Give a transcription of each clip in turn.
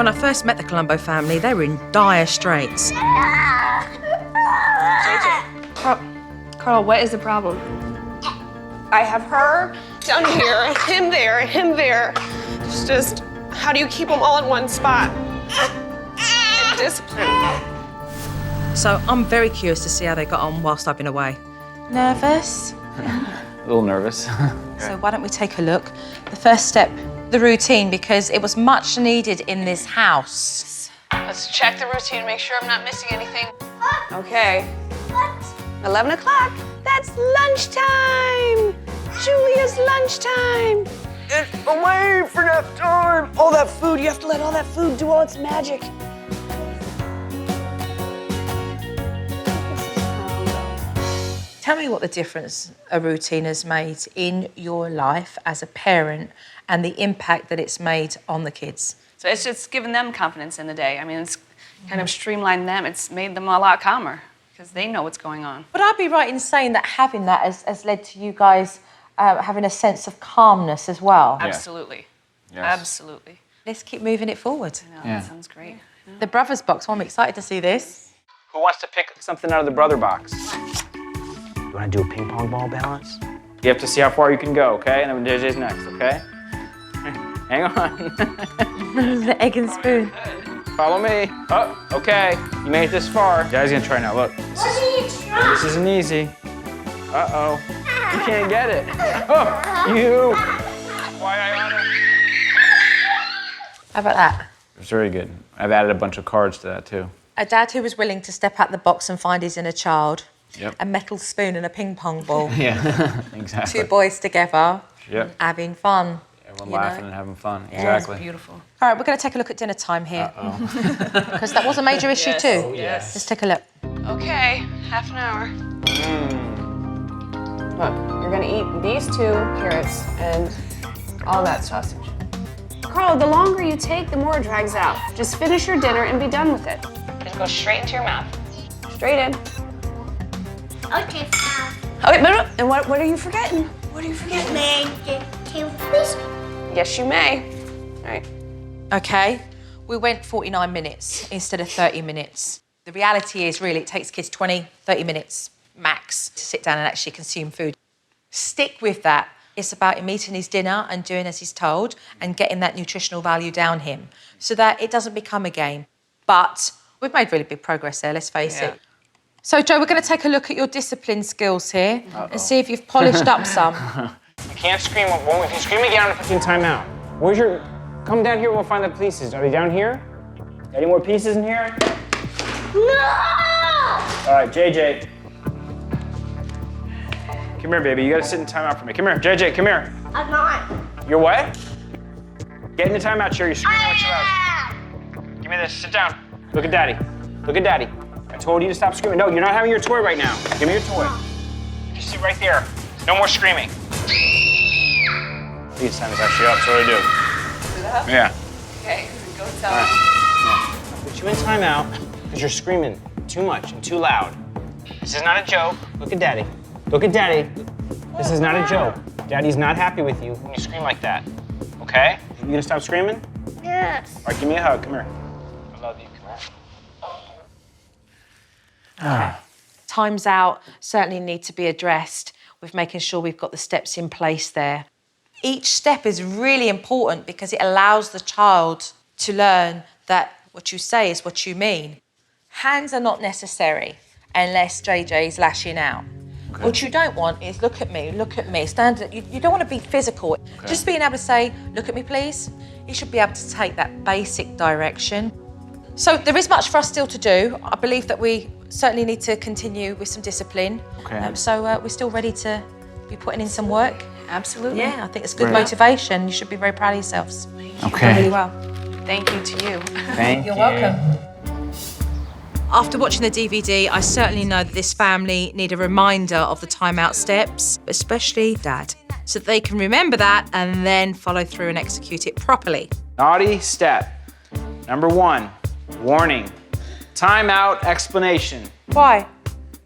When I first met the Colombo family, they were in dire straits. Carl, what is the problem? I have her down here, him there, him there. It's just, how do you keep them all in one spot? And discipline. So I'm very curious to see how they got on whilst I've been away. Nervous? A little nervous. So why don't we take a look? The first step, the routine, because it was much needed in this house. Let's check the routine, make sure I'm not missing anything. Okay. 11 o'clock. That's lunchtime. Julia's lunchtime. Get away from that time. All that food, you have to let all that food do all its magic. Tell me what the difference a routine has made in your life as a parent and the impact that it's made on the kids. So it's just given them confidence in the day. I mean, it's kind of streamlined them. It's made them a lot calmer because they know what's going on. Would I be right in saying that having that has led to you guys having a sense of calmness as well? Yeah. Absolutely. Yes. Absolutely. Let's keep moving it forward. I know, that sounds great. The brothers box, well, I'm excited to see this. Who wants to pick something out of the brother box? You want to do a ping pong ball balance? You have to see how far you can go, okay? And then JJ's next, okay? Hang on. The egg and spoon. Follow me. Oh, okay. You made it this far. Daddy's gonna try now. Look. This isn't easy. Uh-oh. You can't get it. Oh, you. Why I oughta. How about that? It's very good. I've added a bunch of cards to that, too. A dad who was willing to step out the box and find his inner child. Yep. A metal spoon and a ping pong ball. Yeah, exactly. Two boys together. Yep. Having fun. Everyone laughing and having fun. Exactly. Beautiful. All right, we're going to take a look at dinner time here. Because that was a major issue too. Oh, yes. Let's take a look. Okay, half an hour. Look, you're gonna eat these 2 carrots and all that sausage. Carl, the longer you take, the more it drags out. Just finish your dinner and be done with it. Just go straight into your mouth. Straight in. Okay, Oh, wait, no. And what are you forgetting? What are you forgetting? please. Yes, you may. All right. Okay, we went 49 minutes instead of 30 minutes. The reality is really it takes kids 20, 30 minutes max to sit down and actually consume food. Stick with that. It's about him eating his dinner and doing as he's told and getting that nutritional value down him so that it doesn't become a game. But we've made really big progress there, let's face it. So, Joe, we're going to take a look at your discipline skills here and see if you've polished up some. You can't scream. If you scream again, I'm gonna put you in timeout. Where's your... Come down here, we'll find the pieces. Are they down here? Any more pieces in here? No! All right, JJ. Come here, baby. You gotta sit in timeout for me. Come here, JJ, come here. I'm not. You're what? Get in the timeout chair. You're screaming much loud. Give me this. Sit down. Look at Daddy. Look at Daddy. I told you to stop screaming. No, you're not having your toy right now. Give me your toy. You sit right there. No more screaming. These time is actually up, so what do I do? Yeah. Okay, go tell All them. right. I'll put you in timeout because you're screaming too much and too loud. This is not a joke. Look at Daddy. Look at Daddy. This is not a joke. Daddy's not happy with you when you scream like that. Okay? You gonna stop screaming? Yes. All right, give me a hug. Come here. I love you. Come here. Times out certainly need to be addressed with making sure we've got the steps in place there. Each step is really important because it allows the child to learn that what you say is what you mean. Hands are not necessary unless JJ is lashing out. Okay. What you don't want is look at me, stand. You don't want to be physical. Okay. Just being able to say, look at me, please. You should be able to take that basic direction. So there is much for us still to do. I believe that we certainly need to continue with some discipline. Okay. So we're still ready to be putting in some work. Absolutely. Yeah, I think it's good motivation. You should be very proud of yourselves. Okay. You've done really well. Thank you to you. Thank you. You're welcome. After watching the DVD, I certainly know that this family need a reminder of the timeout steps, especially Dad, so that they can remember that and then follow through and execute it properly. Naughty step. Number 1, warning. Timeout explanation. Why?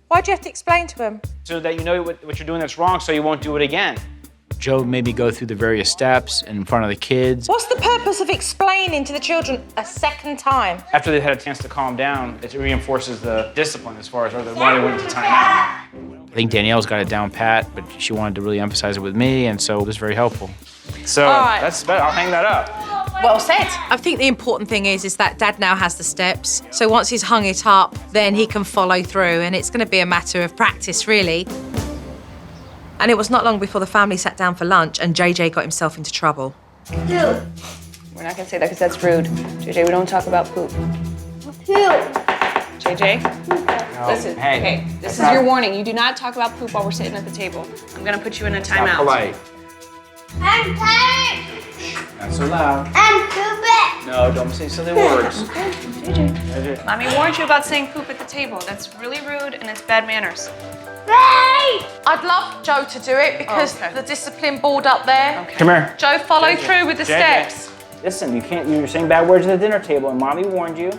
Why do you have to explain to him? So that you know what you're doing that's wrong so you won't do it again. Joe made me go through the various steps in front of the kids. What's the purpose of explaining to the children a second time? After they've had a chance to calm down, it reinforces the discipline as far as why they went to timeout. I think Danielle's got it down pat, but she wanted to really emphasize it with me, and so it was very helpful. So All right. that's better. I'll hang that up. Well said. I think the important thing is that Dad now has the steps. So once he's hung it up, then he can follow through, and it's going to be a matter of practice, really. And it was not long before the family sat down for lunch and JJ got himself into trouble. We're not gonna say that because that's rude. JJ, we don't talk about poop. JJ? Listen, hey, okay, this is your warning. You do not talk about poop while we're sitting at the table. I'm gonna put you in a Not timeout. polite. I'm tired. Not so loud. I'm stupid. No, don't say silly words. JJ. Mommy warned you about saying poop at the table. That's really rude and it's bad manners. Hey! I'd love Joe to do it because Okay. the discipline board up there. Okay. Come here. Joe, follow through with the JJ. steps. Listen, you're saying bad words at the dinner table, and Mommy warned you.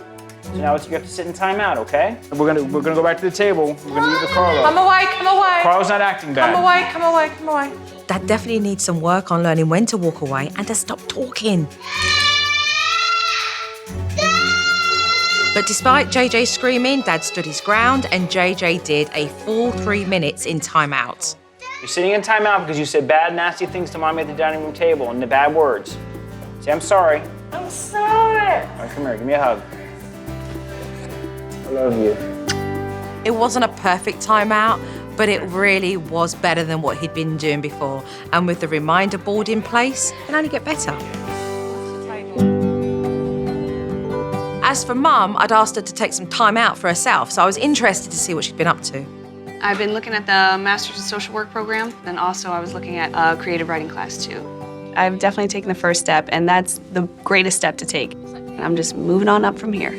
So now you have to sit in timeout, okay? We're gonna go back to the table. We're gonna eat with Carlo. Come away, come away. Carlo's not acting bad. Come away, come away, come away. Dad definitely needs some work on learning when to walk away and to stop talking. But despite JJ screaming, Dad stood his ground and JJ did a full 3 minutes in timeout. You're sitting in timeout because you said bad, nasty things to Mommy at the dining room table and the bad words. Say, I'm sorry. I'm sorry. All right, come here, give me a hug. I love you. It wasn't a perfect timeout, but it really was better than what he'd been doing before. And with the reminder board in place, it can only get better. As for Mum, I'd asked her to take some time out for herself, so I was interested to see what she'd been up to. I've been looking at the Masters of Social Work program, and also I was looking at a creative writing class too. I've definitely taken the first step, and that's the greatest step to take. And I'm just moving on up from here.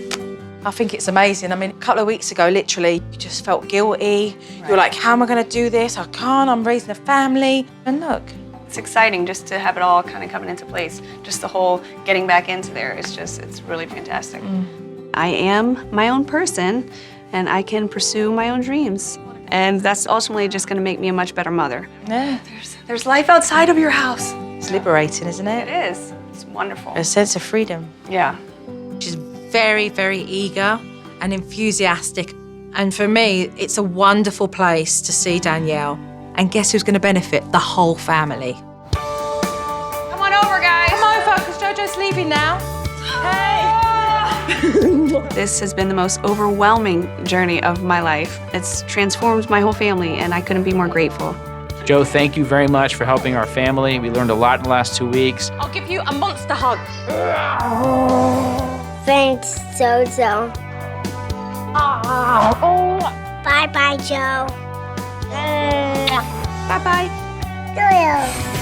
I think it's amazing. I mean, a couple of weeks ago, literally, you just felt guilty. You were like, how am I going to do this? I can't, I'm raising a family. And look. It's exciting just to have it all kind of coming into place. Just the whole getting back into there. It's really fantastic. I am my own person, and I can pursue my own dreams. And that's ultimately just going to make me a much better mother. Yeah. There's life outside of your house. It's liberating, isn't it? It is. It's wonderful. A sense of freedom. Yeah. She's very, very eager and enthusiastic. And for me, it's a wonderful place to see Danielle. And guess who's going to benefit? The whole family. Come on over, guys. Come over, because JoJo's leaving now. This has been the most overwhelming journey of my life. It's transformed my whole family, and I couldn't be more grateful. Joe, thank you very much for helping our family. We learned a lot in the last 2 weeks. I'll give you a monster hug. Thanks, Jojo. Bye-bye, Joe. Bye-bye. See you.